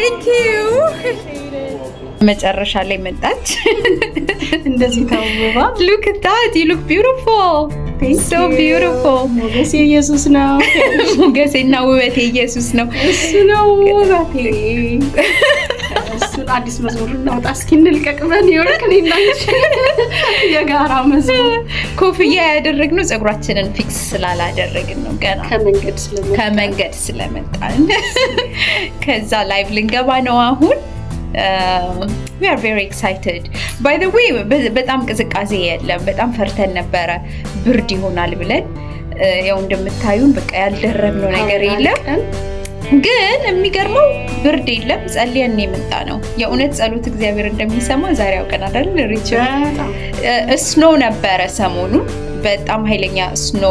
Thank you. መጨረሻ ላይ መጣች። እንደዚህ ታውባ። Look at that. You look beautiful. So beautiful. ሞገሴ ኢየሱስ ነው። ሞገሴና ውበቴ ኢየሱስ ነው። እሱ ነው ውበቴ። እሱን አዲስ መዝሙር እናውጣ እስኪ እንልቀቅበን ይወርክ ነኝላች። የጋራ መዝሙር ኮፍያ ያደረግነው ፀጉራችንን ፊክስ ስላላደረግን ነው ገና ከመንገድ ስለመጣን ከዛ ላይቭ ልንገባ ነው አሁን we are very excited by the way በጣም ቅዝቃዜ የለም በጣም ፈርተን ነበረ ብርድ ይሆናል ብለን ያው እንደምታዩን በቃ ያልደረብነው ነገር የለም ግን የሚገርመው ብርድ የለም ጸልየን የመጣ ነው የእውነት ጸሎት እግዚአብሔር እንደሚሰማ ዛሬ አውቀን አይደል ሪች ስኖ ነበረ ሰሞኑ በጣም ኃይለኛ ስኖ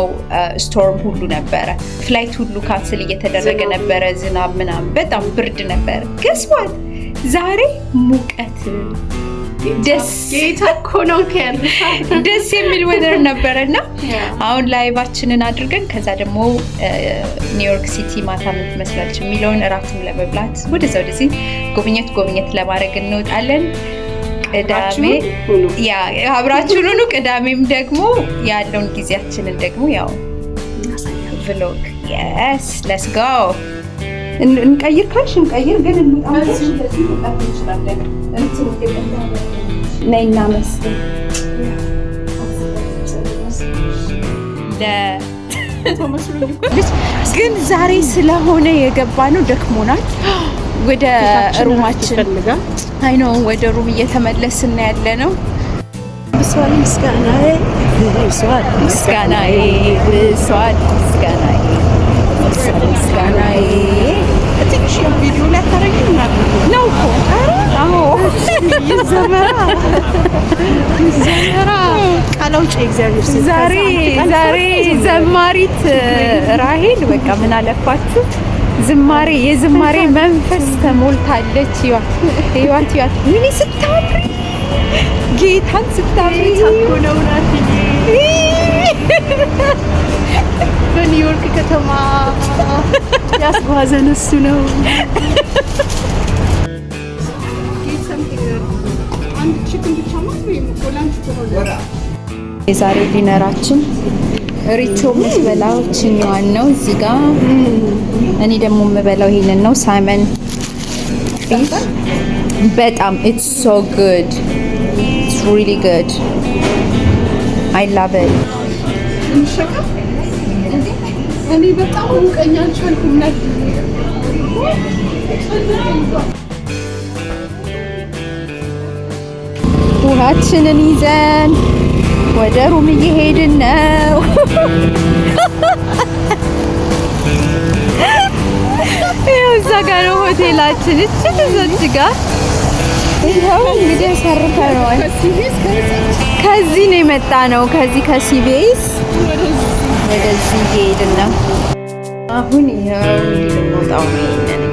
ስቶርም ሁሉ ነበረ ፍላይት ሁሉ ካንስል እየተደረገ ነበረ ዝናብ ምናምን በጣም ብርድ ነበር guess what ዛሬ ሙቀት ደስ የሚል weather ነበርና አሁን ላይቫችንን አድርገን ከዛ ደግሞ ኒውዮርክ ሲቲ ማታ ምን ትመስላለች የሚለውን እራቱን ለመብላት ወደዚህ ጎብኘት ለማድረግ እንወጣለን ቅዳሜ ያ አብራችሁን ሁኑ ቅዳሜም ደግሞ ያለውን ጊዜያችንን ደግሞ ያው vlog yes let's go እንቀይር ካልሽ እንቀይር ግን እንውጣለን ስለዚህ መጣት እንችላለን ነይና መስል ግን ዛሬ ስለሆነ የገባ ነው ደክሞናል ወደ ሩማችን አይ ነው ወደ ሩም እየተመለስን ያለ ነው ብስዋል ምስጋናዬ ትንሽ ቪዲዮ ላይ ታረጊኝ ነው እኮ አዎ ዘመራ ቃላውጭ እግዚአብሔር ዛሬ ዘማሪት ራሄል በቃ ምን አለፋችሁ የዝማሬ መንፈስ ተሞልታለች ይዋት ምን ስታምሪ ጌታን ስታምሪ ታቆነውናት በኒውዮርክ ከተማ ያስጓዘን እሱ ነው የዛሬ ዲነራችን ሪቾ የምትበላው ችኛዋን ነው እዚህ ጋር እኔ ደግሞ የምበላው ይሄንን ነው ሳይመን ፊሽ በጣም it's so good it's really good I love it እኔ በጣም ሙቀኛ አልቻልኩም ነበር ውሃችንን ይዘን ወደ ሩም እየሄድን ነው ይኸው እዛ ጋር ነው ሆቴላችን እዚህ ጋር ይኸው እንግዲህ ሰርፈናል ከዚህ ነው የመጣ ነው ከዚህ ከሲቪኤስ ወደዚህ እየሄድን ነው አሁን ይኸው ልንወጣው ነው